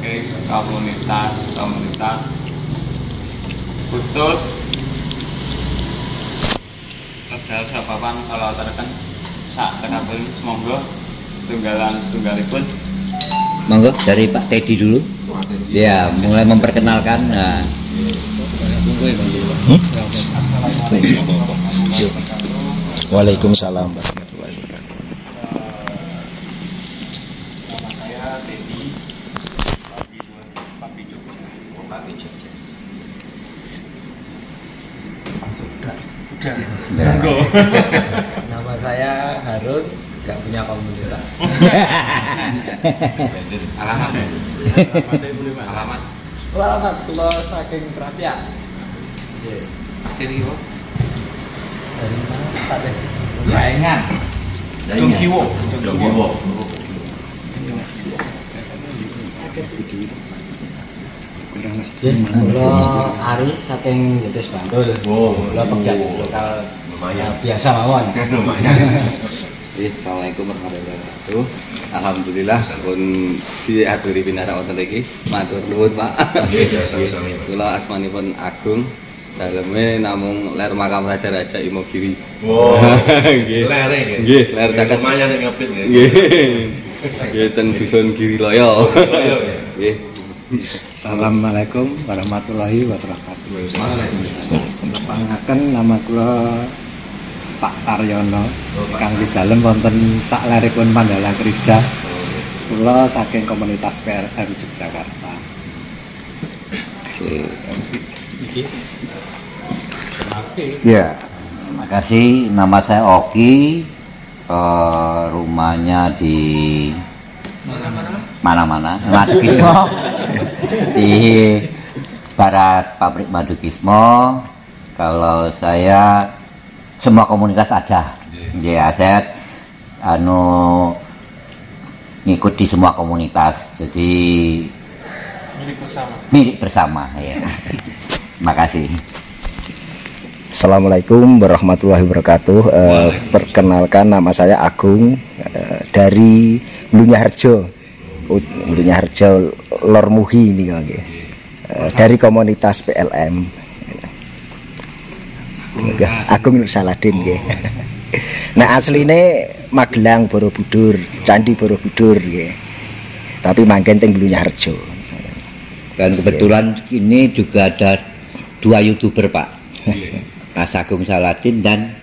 saking komunitas Butut Tegal Sabapan kalau terken sak cekapun semoga setunggalipun. Monggo dari Pak Teddy dulu. Ya, mulai memperkenalkan. Nah. Waalaikumsalam warahmatullahi wabarakatuh. Nama saya Teddy, Papi Jogja. Nama saya Harun, nggak punya komunitas. Alamat kalau saking Kerapia. Asli kok. Dari mana tadi? Jaingan. Jongkiwo. Kalau Ari saking Jedes Bantul. Kalau pekerjaan lokal biasa mawon. Assalamualaikum warahmatullahi wabarakatuh. Alhamdulillah pun diaturi pinara wonten iki. Matur nuwun, Pak. Kula asmanipun Agung. Daleme namung ler makam Raja-Raja Imogiri. Nggih. Nggih, ler caket lumayan ngepit nggih. Nggih, ten dusun Girilaya. Nggih. Assalamualaikum warahmatullahi wabarakatuh. Pangaken nama kula Pak Taryono, kang di dalem wonten sakleripun Mandala Krida. Kula saking komunitas PLM Yogyakarta. Ya, terima kasih. Nama saya Oki. Rumahnya di mana-mana. Madukismo di Barat Pabrik Madukismo. Kalau saya semua komunitas ada. Ya, saya ngikut di semua komunitas. Jadi milik bersama ya. Terima kasih. Assalamualaikum warahmatullahi wabarakatuh. Perkenalkan nama saya Agung dari Blunyarjo. Blunyarjo Lor Muhi ini dari komunitas PLM. Agung Nur Saladin nggih. Nah asline Magelang Borobudur, Candi Borobudur nggih. Tapi manggen teng Blunyarjo. Dan kebetulan ini juga ada 2 YouTuber, Pak. Mas Agung Saladin dan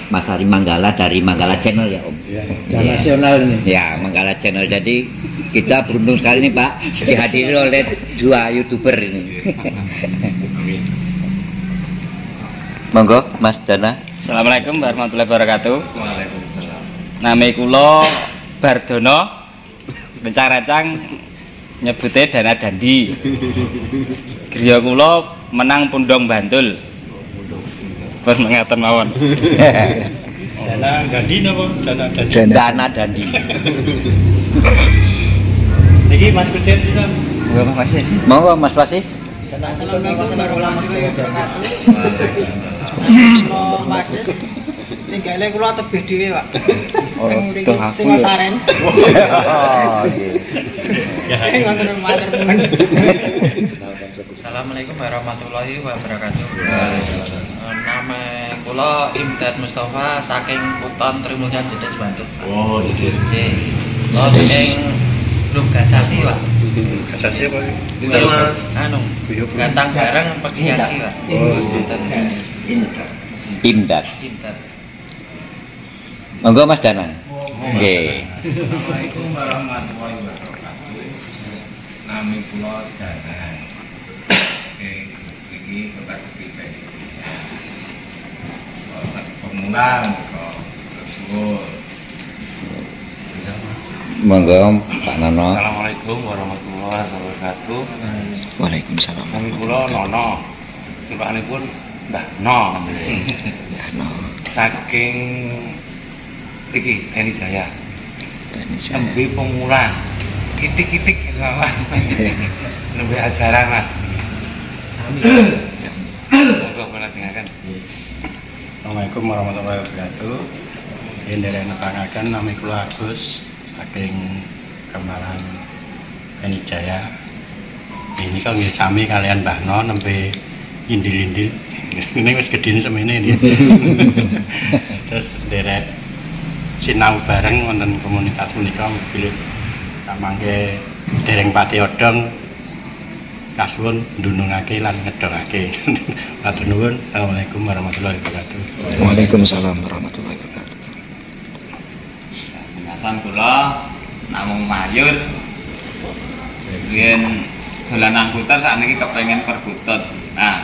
Mas Ari Manggala dari Manggala Channel ya, Om. Ya, nasional ini. Ya, Manggala Channel. Jadi kita beruntung sekali nih, Pak, dihadiri oleh 2 YouTuber ini. Monggo, Mas Dana. Assalamualaikum warahmatullahi wabarakatuh. Waalaikumsalam. Nama kula Bardono. Rencang-rencang nyebute Dana Dandi. Griya kula menang Pundong Bantul. Pun mengatakan mawon. Dana Dandi napa? Dana Dandi. Iki Mas Kudir bisa. Monggo Mas Pasis. Monggo Mas Pasis. Assalamualaikum warahmatullahi wabarakatuh. Tinggalnya kula tebih dhewe, Pak. Oh, toh aku ya. Saren. Oh, nggih. Assalamualaikum warahmatullahi wabarakatuh. Nama kula Imdad Mustafa saking Puton Trimulya Jedes Bantul. Oh, Jedes. Kula saking Blok Gasasi, Pak. Kasasi apa? Mas Gantang bareng Pegiasi, Pak. Imdad. Monggo Mas Danan. Nggih. Assalamualaikum warahmatullahi wabarakatuh. Nami kula Danan. Iki kota ketiga ini. Pemulang kok tersebut. Monggo Pak Nono. Assalamualaikum warahmatullahi wabarakatuh. Waalaikumsalam. Nami kula Nono. Sipakanipun Mbah No. Ya no. Saking iki Eni Jaya. Ini saya. Nembe pemulang. Kitik-kitik nembe ajaran Mas. Monggo kula dengarkan. Assalamualaikum warahmatullahi wabarakatuh. Yang dari netangaken nami kula Agus saking Kemaran Penijaya. Ini kan nggih sami kalian Mbah No nembe indil-indil. Ini wis gedine semene iki. Terus derek sinau bareng wonten komunitas punika bilih samangke dereng pati odong kasuwun ndunungake lan ngedongake. Matur nuwun. Assalamualaikum warahmatullahi wabarakatuh. Waalaikumsalam warahmatullahi wabarakatuh. Pungkasan kula namung mayur. Yen dolanan puter sakniki kepengin perkutut. Nah,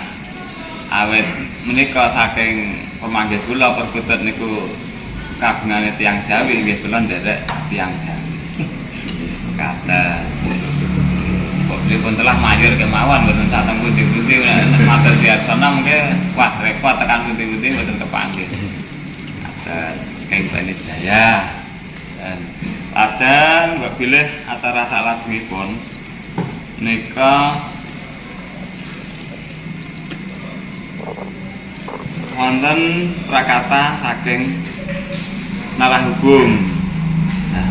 awet menika saking pemanggih kula perkutut niku kagungane tiyang Jawi nggih kula nderek tiyang Jawi. Kata pun telah mayur kemauan boten sateng pundi-pundi matur siarsana mungkin wah repot tekan pundi-pundi boten kepanggih. Ada sekali Penijaya dan lajeng mbok bilih acara salajengipun nika wonten prakata saking Narahubung. Nah,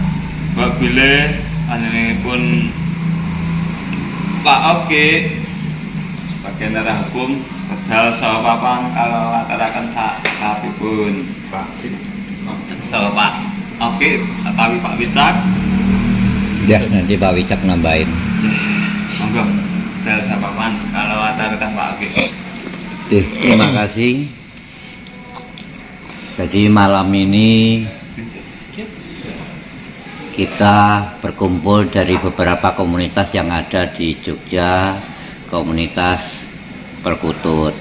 mbok bilih panjenenganipun Pak Oke sebagai Narahubung bedal saha papan kalau ataraken sakabipun Pak saha Pak Oke atawi Pak Wicak. Ya, nanti Pak Wicak nambahin. Monggo bedal saha papan kalau ataraken Pak Oke. Terima kasih. Jadi malam ini kita berkumpul dari beberapa komunitas yang ada di Jogja, komunitas perkutut.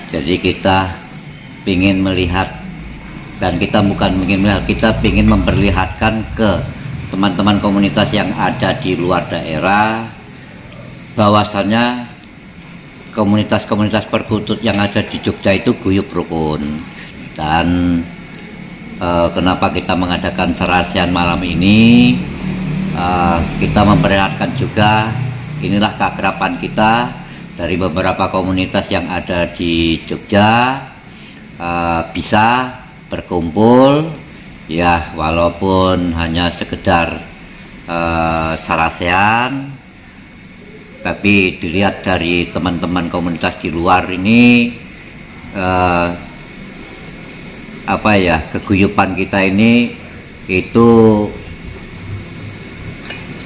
Jadi kita ingin melihat, dan kita bukan ingin melihat, kita ingin memperlihatkan ke teman-teman komunitas yang ada di luar daerah bahwasannya komunitas-komunitas perkutut yang ada di Jogja itu guyup rukun. Dan kenapa kita mengadakan serasian malam ini, kita memperlihatkan juga inilah keakraban kita dari beberapa komunitas yang ada di Jogja, bisa berkumpul ya walaupun hanya sekedar serasian, tapi dilihat dari teman-teman komunitas di luar ini apa ya, keguyupan kita ini itu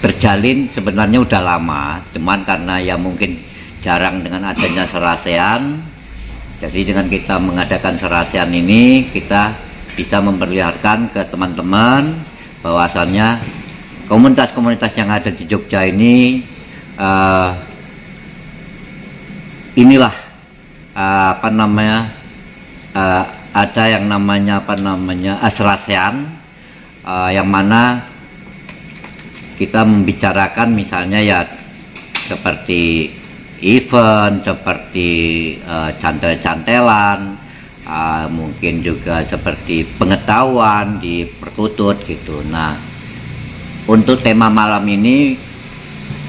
terjalin sebenarnya udah lama, cuman karena ya mungkin jarang dengan adanya serasian. Jadi dengan kita mengadakan serasian ini kita bisa memperlihatkan ke teman-teman bahwasannya komunitas-komunitas yang ada di Jogja ini inilah apa namanya ada yang namanya serasian, yang mana kita membicarakan misalnya ya seperti event, seperti cantel-cantelan, mungkin juga seperti pengetahuan di perkutut gitu. Nah, untuk tema malam ini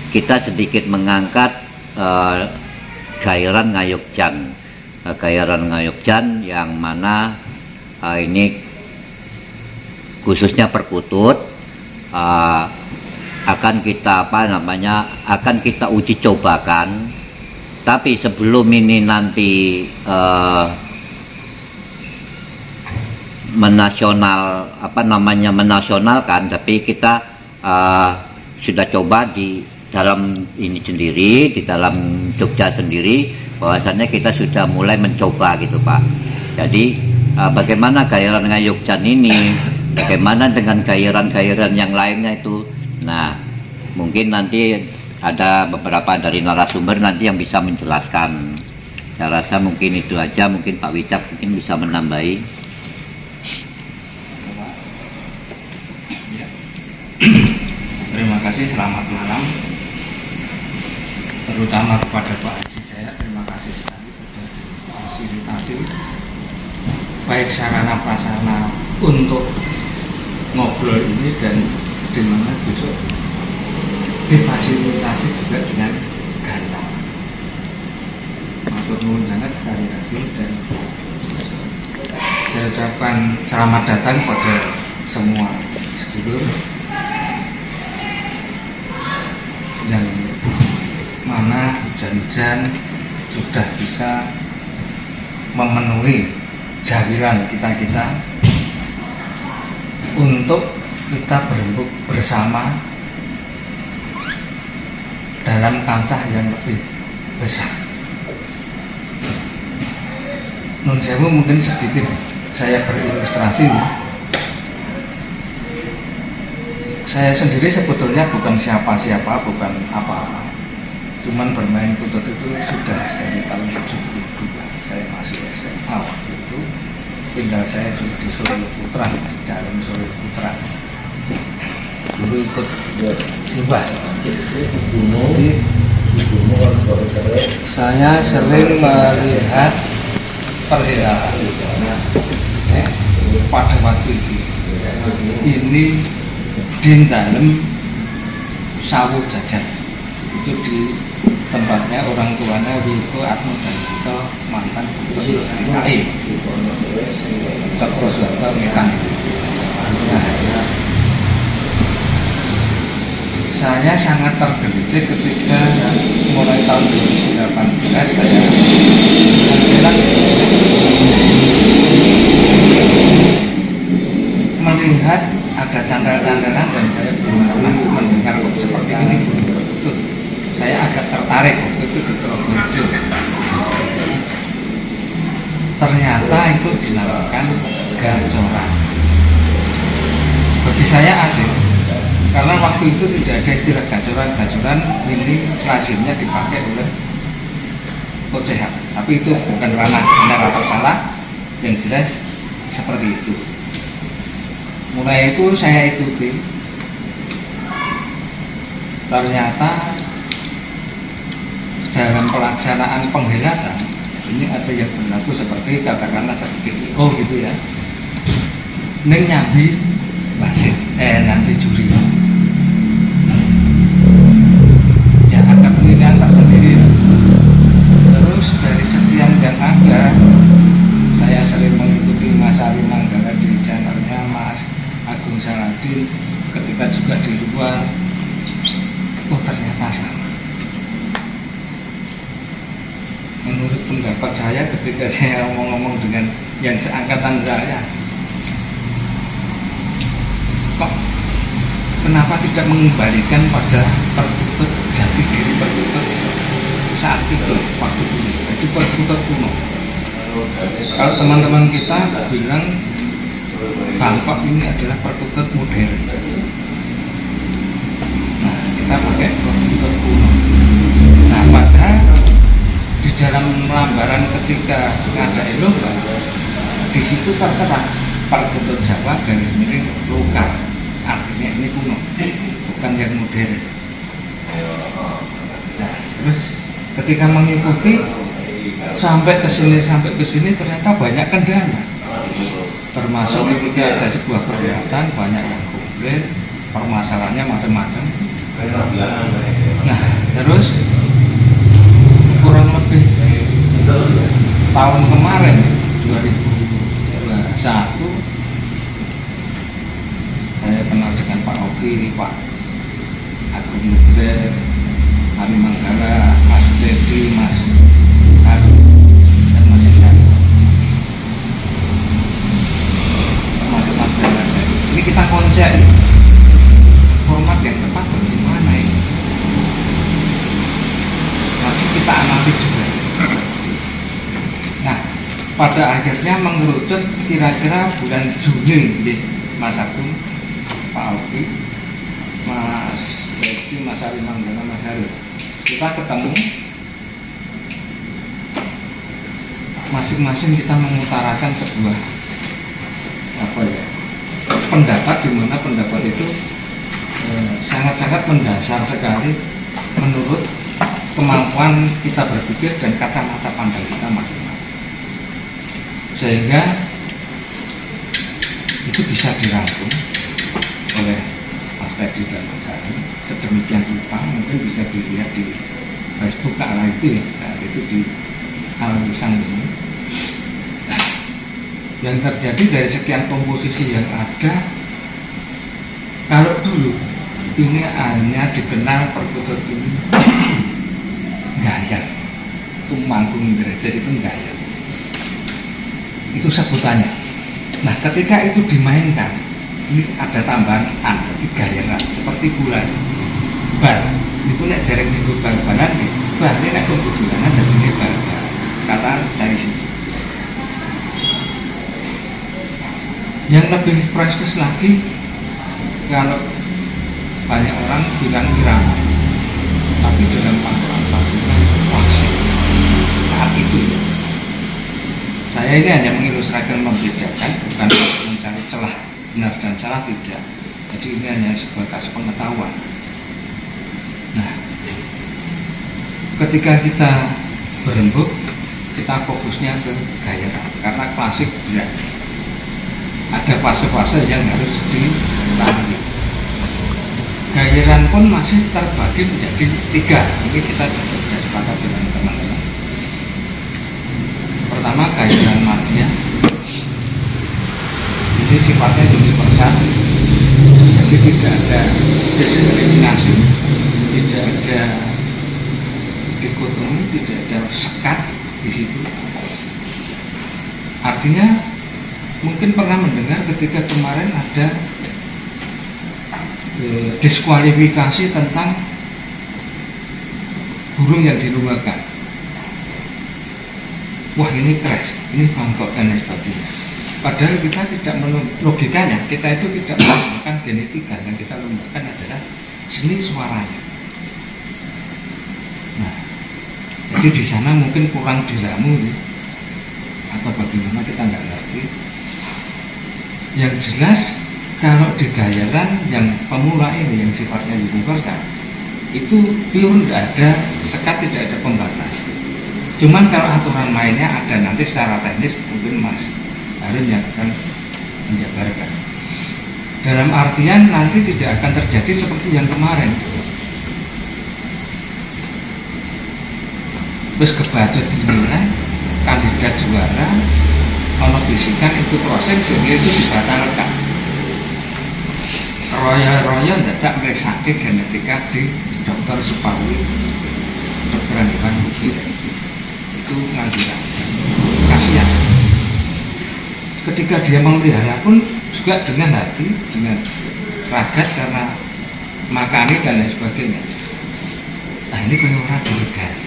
kita sedikit mengangkat gairan Ngayogjan. Gairan Ngayogjan yang mana ini khususnya perkutut akan kita akan kita uji cobakan. Tapi sebelum ini nanti menasionalkan, tapi kita sudah coba di dalam ini sendiri, di dalam Jogja sendiri, bahwasannya kita sudah mulai mencoba gitu Pak. Jadi bagaimana gairan Ngayogjan ini, bagaimana dengan gairan-gairan yang lainnya itu. Nah, mungkin nanti ada beberapa dari narasumber nanti yang bisa menjelaskan. Saya rasa mungkin itu aja, mungkin Pak Wicak mungkin bisa menambahi. Terima kasih, selamat malam. Terutama kepada Pak Haji Jaya, terima kasih sekali sudah difasilitasi baik sarana prasarana untuk ngobrol ini, dan dimana besok difasilitasi juga dengan ganteng. Matur nuwun sangat sekali lagi, dan saya ucapkan selamat datang pada semua sedulur. yang mana hujan-hujan sudah bisa memenuhi jawiran kita untuk kita berembuk bersama dalam kancah yang lebih besar. Nun sewu mungkin sedikit saya berilustrasi. Saya sendiri sebetulnya bukan siapa-siapa, bukan apa-apa. Cuman bermain kutut itu sudah dari tahun 72. Saya masih SMA waktu itu. Tinggal saya dulu di Solo Putra, dalam Solo Putra. Dulu ikut simbah. Saya sering melihat perhelatan pada waktu itu. Ini di dalam Sawu Jajan, itu di tempatnya orang tuanya Wilko Atmo dan Vito, mantan gubernur DKI Cokro Suharto Ngetan. Nah, saya sangat tergelitik ketika mulai tahun 2018 saya melihat ada candal-candalan dan saya belum pernah mendengar seperti ini. Saya agak tertarik waktu itu di Trogorejo. Ternyata itu dinamakan gacoran. Bagi saya asing, karena waktu itu tidak ada istilah gacoran. Gacoran ini lazimnya dipakai oleh OCH, tapi itu bukan ranah benar atau salah, yang jelas seperti itu. Mulai itu saya ikuti, ternyata dalam pelaksanaan penghelatan ini ada yang berlaku seperti katakanlah sedikit IO gitu ya, neng nyambi wasit, nyambi juri ya, ada pemilihan tersendiri. Terus dari sekian yang ada, saya sering mengikuti Mas Ari Manggala di channelnya Mas Agung Saladin, ketika juga di luar, oh ternyata sama. Menurut pendapat saya ketika saya ngomong-ngomong dengan yang seangkatan saya, kok kenapa tidak mengembalikan pada perkutut, jati diri perkutut saat itu, waktu itu, jadi perkutut kuno. Kalau teman-teman kita bilang Bangkok ini adalah perkutut modern, nah kita pakai perkutut kuno. Nah pada di dalam lambaran ketika ngadain lomba, di situ tertera perkutut Jawa garis miring lokal, artinya ini kuno, bukan yang modern. Nah, terus ketika mengikuti sampai ke sini ternyata banyak kendala, termasuk ketika ada sebuah perhelatan banyak yang komplain, permasalahannya macam-macam. Nah, terus kurang lebih tahun kemarin 2021 saya kenal dengan Pak Oki, Pak Agung Nugre, Ari Manggala, Mas Dedi, Mas Haru, dan Mas Hendra, termasuk Mas Dara. Ini kita konsep format yang tepat bagaimana ini, masih kita amati juga. Nah, pada akhirnya mengerucut kira-kira bulan Juni, Mas Agung, Pak Oki, Mas Dedi, Mas Ari Manggala, Mas Haru, kita ketemu, masing-masing kita mengutarakan sebuah pendapat, di mana pendapat itu sangat-sangat mendasar sekali menurut kemampuan kita berpikir dan kacamata pandang kita masing-masing, sehingga itu bisa dirangkum oleh Mas Teddy dan Mas Ari sedemikian rupa. Mungkin bisa dilihat di Facebook kala itu ya, saat itu di Al-Lisan ini. Nah, yang terjadi dari sekian komposisi yang ada, kalau dulu ini hanya dikenal perkutut ini gayar. Tumanggung derajat itu gayar. Itu sebutannya. Nah, ketika itu dimainkan, ini ada tambahan berarti gayaran seperti bulan. Bar, itu nek dereng dienggo bal-balan nggih. Bar ini nek kebetulan dadine bal-bal. Kata dari situ. Yang lebih prestis lagi, kalau banyak orang bilang irama, tapi dalam panggilan klasik saat itu ya. Saya ini hanya mengilustrasikan, membedakan, bukan mencari celah benar dan salah, tidak. Jadi ini hanya sebatas pengetahuan. Nah, ketika kita berembuk, kita fokusnya ke gayaran, karena klasik berat. Ada fase-fase yang harus dilalui. Gayaran pun masih terbagi menjadi 3. Ini kita sudah sepakat dengan teman-teman. Pertama, gayaran madya. Ini sifatnya universal, jadi tidak ada diskriminasi, tidak ada dikotomi, tidak ada sekat di situ. Artinya mungkin pernah mendengar ketika kemarin ada diskualifikasi tentang burung yang dilumahkan. Wah, ini crash, ini bangkok dan lain sebagainya. Padahal kita tidak logikanya, kita itu tidak menggunakan genetika, yang kita lumahkan adalah seni suaranya. Nah, jadi di sana mungkin kurang diramu ya, atau bagaimana kita nggak ngerti. Yang jelas kalau di gayaran yang pemula ini yang sifatnya universal itu pure, tidak ada sekat, tidak ada pembatas. Cuman kalau aturan mainnya ada nanti secara teknis mungkin Mas Harun yang akan menjabarkan. Dalam artian nanti tidak akan terjadi seperti yang kemarin. Terus kebacut dinilai kandidat juara, ono bisikan itu proses sehingga itu dibatalkan. Roya-roya tidak mereksake genetika di Dr. Supawi, Dr. Iwan Bukit. Itu ngangguran. Kasihan. Ketika dia memelihara pun juga dengan hati, dengan ragat karena makani dan lain sebagainya. Nah, ini orang dihargai.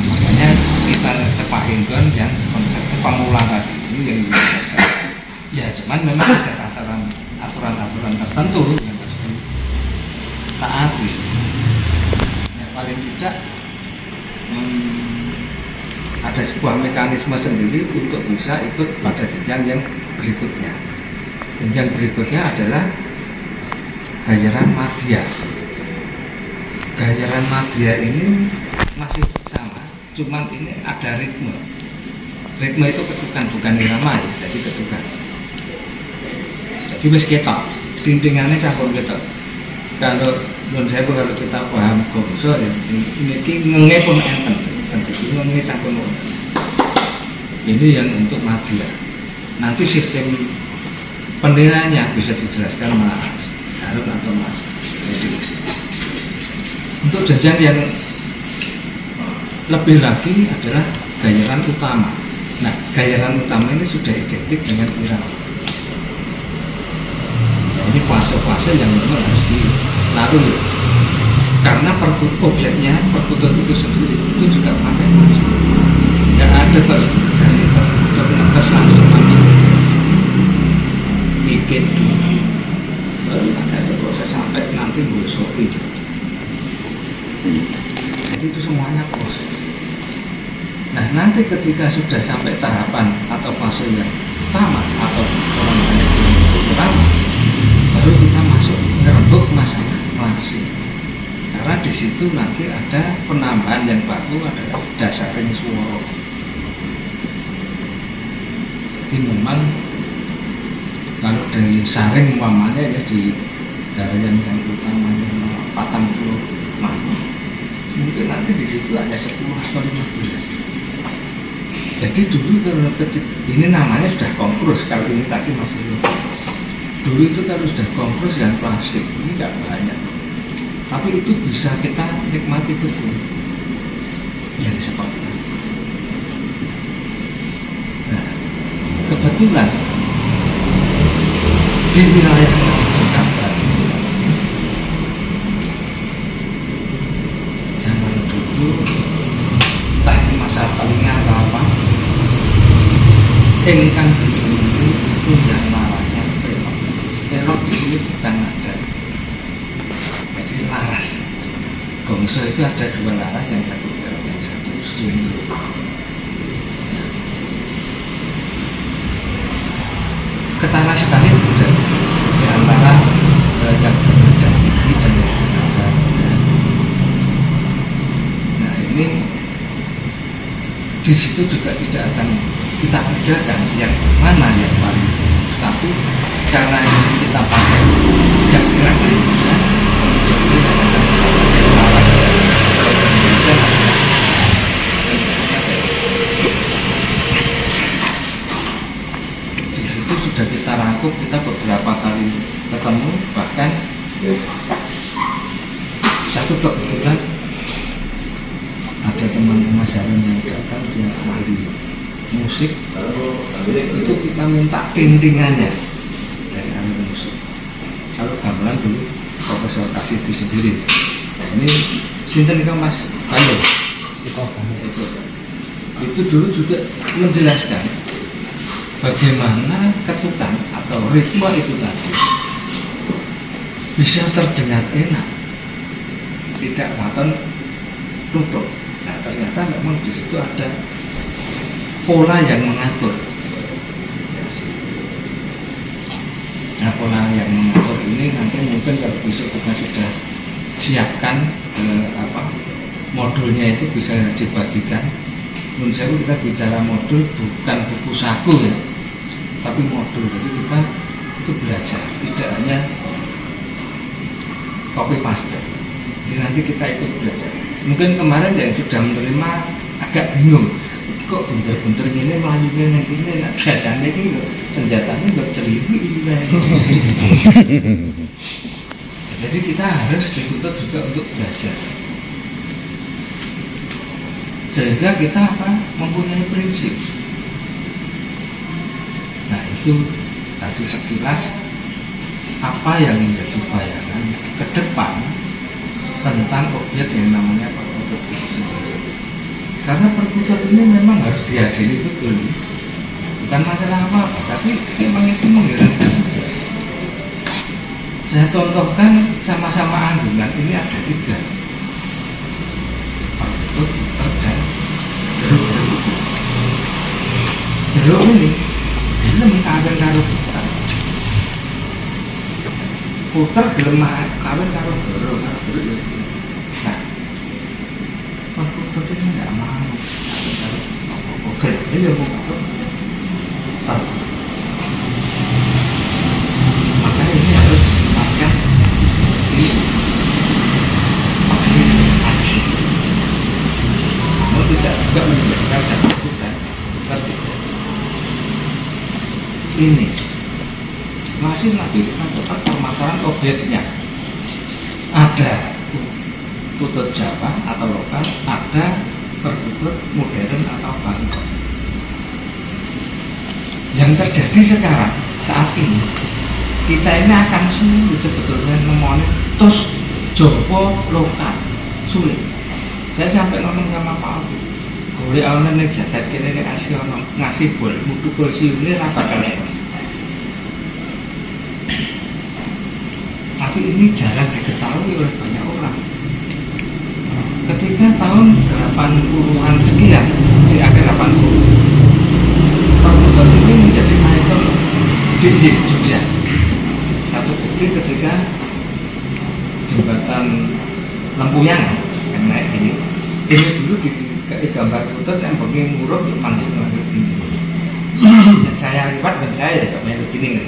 Makanya kita tepahin kan yang konsepnya pemula tadi ini yang biasa. Ya, cuman memang ada aturan-aturan tertentu yang harus ditaati. Yang paling tidak ada sebuah mekanisme sendiri untuk bisa ikut pada jenjang yang berikutnya. Jenjang berikutnya adalah gayaran madya. Gayaran madya ini masih sama, cuman ini ada ritme. Ritme itu ketukan, bukan irama ya, jadi ketukan. Jadi wis ketok, tintingannya sampun ketok. Kalau menurut saya kalau kita paham gongso ya, ini ngenge pun enten. Ngenge sampun. Ini yang untuk madya. Nanti sistem penilaiannya bisa dijelaskan Mas Harun atau Mas Edi. Untuk jenjang yang lebih lagi adalah gayaran utama. Nah, gayaran utama ini sudah identik dengan irama. Nah, ini fase-fase yang memang harus dilalui. Karena objeknya, perkutut itu sendiri itu juga pakai masuk. Tidak ada dari perkutut atas langsung masuk. Bikin dulu, baru ada proses sampai nanti busuk itu. Jadi itu semuanya proses. Nah, nanti ketika sudah sampai tahapan atau fase yang utama atau orang banyak yang utama, baru kita masuk ngerembuk masalah klasik. Karena di situ nanti ada penambahan yang baru adalah dasarnya suara. Jadi memang kalau dari saring umpamanya ya di garayan yang utamanya 40 mana, mungkin nanti di situ ada 10 atau 15. Jadi dulu kalau ini namanya sudah konkurus, kalau ini tadi masih Dulu itu kan sudah kompres yang plastik, ini nggak banyak. Tapi itu bisa kita nikmati betul. Yang seperti itu. Nah, kebetulan di wilayah Jakarta zaman dulu entah ini masa telinga atau apa, ingkang diumumi itu yang larasnya pelok. Pelok di sini bukan ada, jadi laras. Gongso itu ada dua laras, yang satu pelok, yang satu swing. Ketara sekali juga di antara yang berbeda tinggi dan yang berbeda. Nah ini di situ juga tidak akan kita bedakan yang mana yang paling bagus, tapi karena ini kita pakai tidak gerak-gerik bisa, jadi akan pakai laras di situ sudah kita rangkum, kita beberapa kali ketemu, bahkan satu kebetulan ada teman Mas Harun yang datang, dia ahli musik, itu kita minta paintingannya dari ahli musik. Kalau gamelan dulu Profesor Kasidi sendiri. Nah, ini sinten itu Mas Bayu. Itu dulu juga menjelaskan bagaimana ketukan atau ritme itu tadi bisa terdengar enak, tidak waton tutup. Nah ternyata memang di situ ada pola yang mengatur. Nah pola yang mengatur ini nanti mungkin kalau besok kita sudah siapkan modulnya itu bisa dibagikan. Menurut saya kita bicara modul bukan buku saku ya, tapi modul. Jadi kita itu belajar, tidak hanya copy paste. Jadi nanti kita ikut belajar. Mungkin kemarin yang sudah menerima agak bingung, kok bunter-bunter gini melayunya yang ini, biasanya ini senjatanya nggak ceriwi. Jadi kita harus dituntut juga untuk belajar, sehingga kita mempunyai prinsip. Nah itu tadi sekilas apa yang menjadi bayangan ke depan tentang objek yang namanya perkutut itu sendiri. Karena perkutut ini memang harus diajari betul, bukan masalah apa-apa, tapi memang itu mengherankan. Saya contohkan sama-sama anggungan ini ada 3, perkutut, puter, dan jeruk. Jeruk ini gelem kawin karo puter, puter gelem kawin karo jeruk. Nah, perkutut ini nggak mau kawin karo ya mau kawin. Makanya ini harus ditempatkan di vaksin haji. Namun tidak juga menjadikan satu bukan tertutup. Ini masih lagi kita cepat permasalahan objeknya. Ada putut Jawa atau lokal, ada perkutut modern atau baru. Yang terjadi sekarang saat ini, kita ini akan sulit sebetulnya nemonin terus Jopo lokal sulit. Saya sampai ngomong sama Pak Abu, boleh awalnya nih jagat kini nih ngasih boleh mutu kursi ini rapat kalian. Tapi ini jarang diketahui oleh banyak orang. Ketika tahun 80-an sekian, di akhir 80, perkutut ini menjadi ikon di Jogja. Satu bukti ketika jembatan Lempuyang yang naik ini dulu di gambar putut yang begini murah mandi ini. Dan saya lihat dan saya ya sampai begini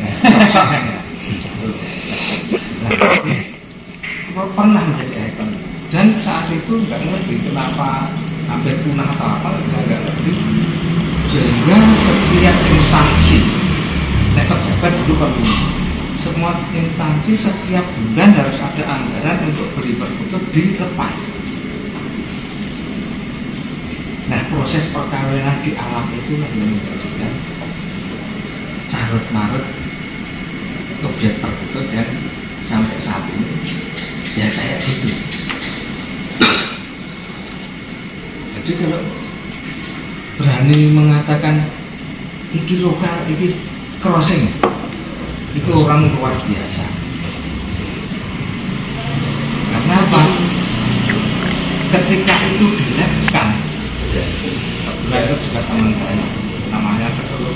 pernah menjadi ikon. Dan saat itu nggak ngerti kenapa hampir punah atau apa, saya nggak ngerti. Sehingga setiap instansi, pejabat dulu kan semua instansi setiap bulan harus ada anggaran untuk beli perkutut dilepas. Nah, proses perkawinan di alam itu yang menjadikan carut marut objek perkutut dan sampai saat ini ya kayak gitu. Jadi kalau berani mengatakan iki lokal, iki crossing, itu orang luar biasa. Karena apa? Ketika itu dilebkan, kebetulan itu juga teman saya, namanya Ketul.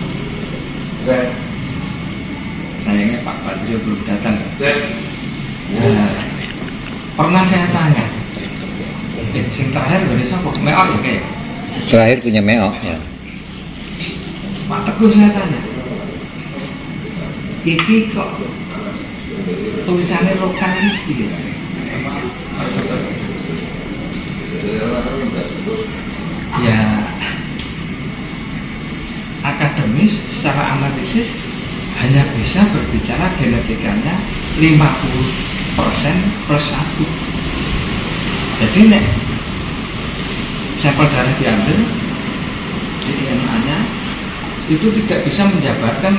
Sayangnya Pak Badrio belum datang. Nah, pernah saya tanya, sing terakhir Indonesia kok meok ya kayak? Terakhir punya meok ya. Pak Teguh saya tanya, iki kok tulisannya lokal ini ya? Ya, akademis secara analisis hanya bisa berbicara genetikanya 50% plus 1. Jadi nek sampel darah diambil, DNA-nya itu tidak bisa menjabarkan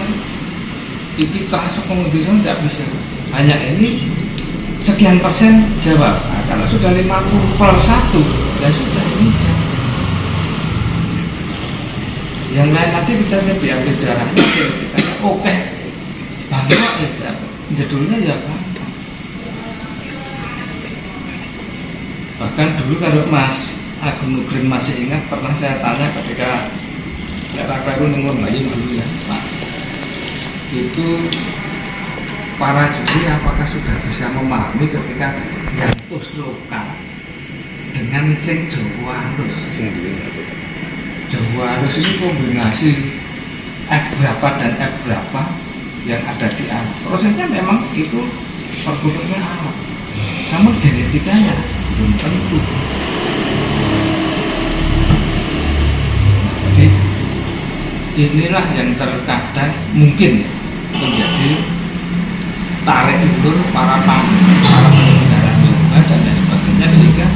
ini termasuk kemudian tidak bisa. Hanya ini sekian persen jawab. Nah, kalau sudah 50 plus 1 ya sudah ini jawab. Yang lain nanti kita diambil darahnya, oke, bahwa ya judulnya ya kan. Bahkan dulu kalau Mas Agung Nugrin masih ingat, pernah saya tanya ketika Pak Baru nunggu Bayu dulu ya Pak, itu para juri apakah sudah bisa memahami ketika yang tus lokal dengan sing Jawa halus. Jawa halus ini kombinasi F berapa dan F berapa yang ada di alam. Prosesnya memang itu perkututnya alam, namun genetikanya belum tentu. Jadi inilah yang terkadang mungkin menjadi tarik ulur para pengendara Jawa dan lain sebagainya, sehingga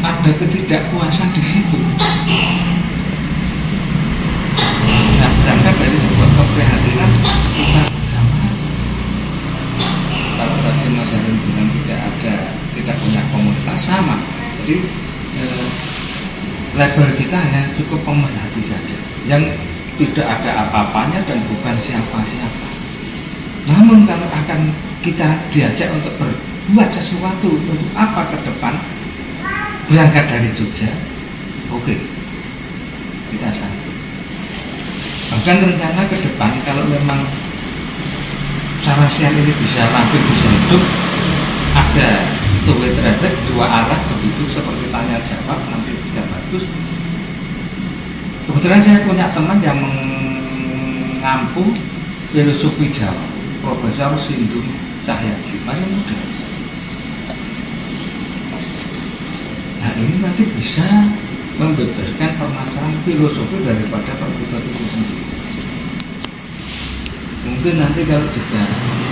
ada ketidakpuasan di situ. Nah, berangkat dari sebuah keprihatinan kita bersama. Kalau tadi Mas Harun bilang tidak punya komunitas sama, jadi label kita hanya cukup pemerhati saja, yang tidak ada apa-apanya dan bukan siapa-siapa. Namun kalau akan kita diajak untuk berbuat sesuatu untuk apa ke depan, berangkat dari Jogja, oke, kita satu. Bahkan rencana ke depan kalau memang Sarasian ini bisa lanjut, bisa hidup, ada two-way traffic, 2 arah begitu seperti tanya jawab, nanti tidak bagus. Kebetulan saya punya teman yang mengampu filosofi Jawa, Profesor Sindung Cahyadi, masih muda. Nah, ini nanti bisa membebaskan permasalahan filosofi daripada perkutut itu sendiri. Mungkin nanti kalau juga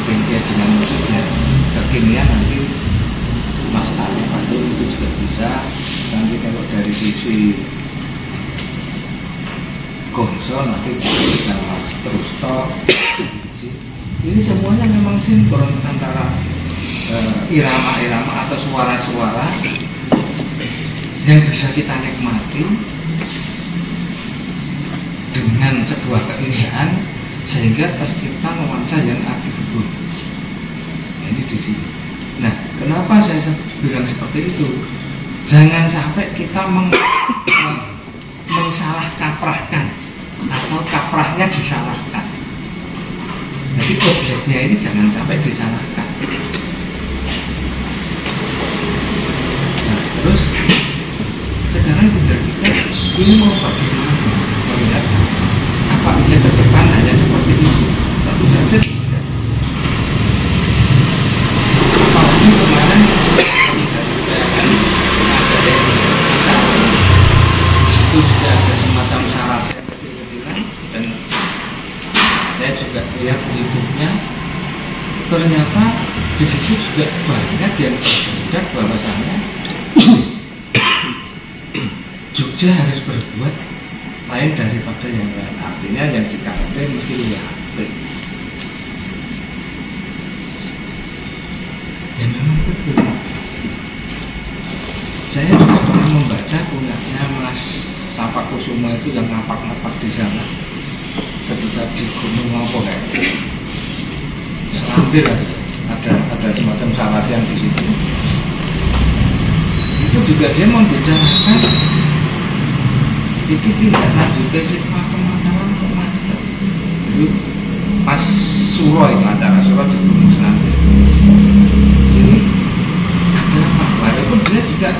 kaitnya dengan musiknya kekinian, nanti Mas Ali Pandu itu juga bisa. Nanti kalau dari sisi konsol nanti bisa Mas Trusto. Ini semuanya memang sinkron antara irama-irama atau suara-suara yang bisa kita nikmati dengan sebuah keindahan sehingga tercipta nuansa yang agreeable. Ini di sini. Nah, kenapa saya bilang seperti itu? Jangan sampai kita mensalah kaprahkan atau kaprahnya disalahkan. Jadi objeknya ini jangan sampai disalahkan. Nah, terus sekarang tinggal kita ini mau bagaimana melihat apa iya ke depan hanya seperti itu. Tentu saja tidak. Apalagi kemarin itu sudah ada semacam sarasian kecil-kecilan, dan saya juga lihat di YouTube-nya ternyata di situ juga banyak yang berpendapat bahwasanya Jogja harus berbuat lain daripada yang lain. Artinya yang di karantina mesti lebih apik. Ya memang betul. Saya juga pernah membaca punyanya Mas Sapakusuma itu yang ngapak-ngapak di sana ketika di gunung apa kayak Selampir ada semacam salasian di situ. Itu juga dia membicarakan itu tidak lanjutnya sifat pemakaman macet. Dulu pas Suro itu acara Suro di gunung Selampir. Ini ada apa? Walaupun dia juga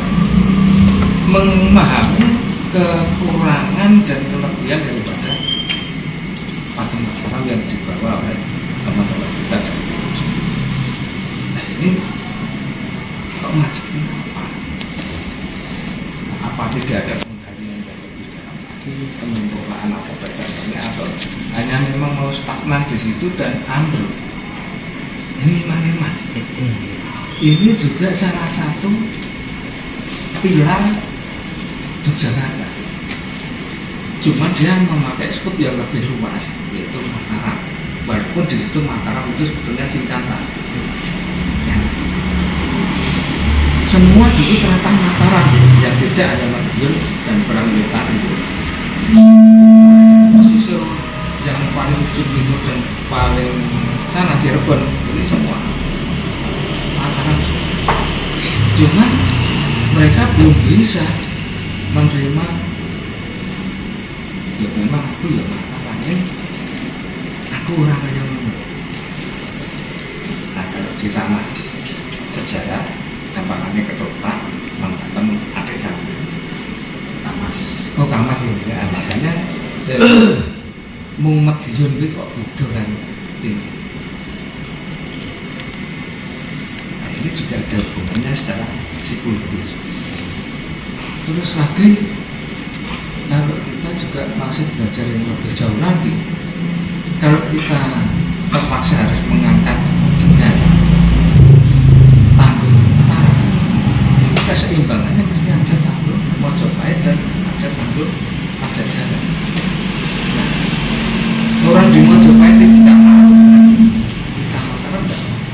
memahami kekurangan dan kelebihan daripada pakem-pakem yang dibawa oleh teman-teman kita. Nah ini kok macetnya apa? Apa tidak ada pengendalian yang lebih dalam lagi, penyempurnaan atau perbaikannya, atau hanya memang mau stagnan di situ dan ambruk? Ini mana? Ini juga salah satu pilar Yogyakarta. Cuma dia memakai skup yang lebih luas, yaitu Mataram. Walaupun di situ Mataram itu sebetulnya singkatan. Ya. Semua dulu tentang Mataram, yang beda hanya Madiun dan Perang Wetan itu. Pesisir yang paling ujung timur dan paling sana Cirebon ini semua Mataram. Cuma mereka belum bisa menerima, ya memang aku ya masalahnya aku orang kaya ngono. Nah kalau di sana sejarah gampangannya ketoprak mengatakan adik sama Kamas. Oh Kamas ya, makanya mung Madiun iki kok beda kan ini. Nah ini juga ada hubungannya secara psikologis. Terus lagi kalau kita juga masih belajar yang lebih jauh lagi, kalau kita terpaksa harus mengangkat dengan tanggul utara, keseimbangannya mesti ada tanggul Mojopahit dan ada tanggul Pajajaran. Nah, orang di Mojopahit itu tidak mau, kita Mataram tidak mau,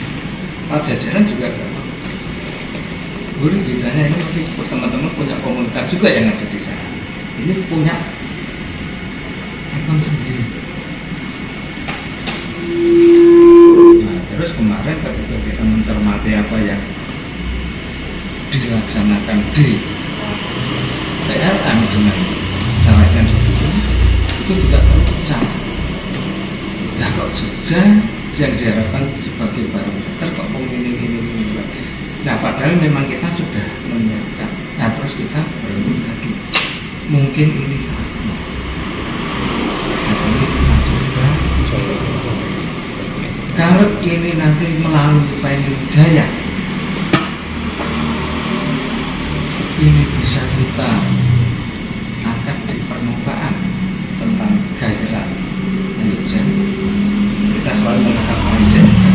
Pajajaran juga tidak mau. Boleh ditanya ini mungkin teman-teman punya komunitas juga yang ada di sana. Ini punya akun sendiri. Nah, terus kemarin ketika kita mencermati apa yang dilaksanakan di PLN dengan Salesian Jogja, itu juga terucap. Nah kok Jogja yang diharapkan sebagai barometer kok ini. Nah padahal memang kita sudah menyiapkan. Nah terus kita berenung lagi, mungkin ini saatnya. Nah ini kita coba. Kalau ini nanti melalui Pahinggi Jaya, ini bisa kita angkat di permukaan tentang gairah Jogja. Kita selalu mengangkat Pahinggi Jaya.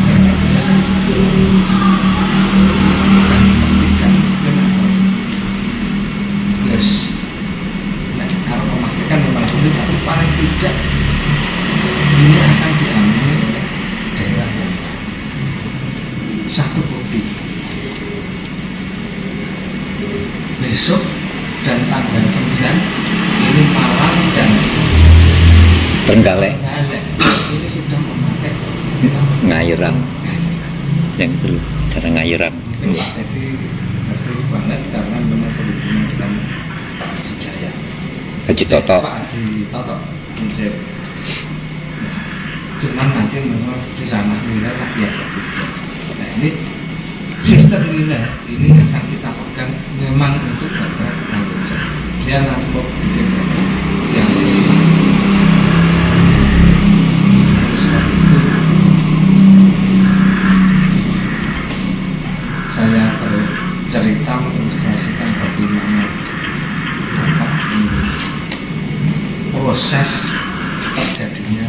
Harus memastikan memang sulit, tapi paling tidak ini akan diambil oleh daerah yang satu bukti. Besok dan tanggal 9 ini Malang dan Trenggalek ini sudah memakai Ngayuran yang itu cara Ngayuran. Jadi perlu banget karena memang berhubungan dengan Pak Haji Jaya, Haji Toto. Pak Haji Toto Injek. Cuman nanti memang di sana nilai rakyat berbeda. Nah ini sistem nilai ini akan kita pegang memang untuk dapat tanggung jawab. Dia ngampuk bikin yang saya bercerita mengilustrasikan bagaimana proses terjadinya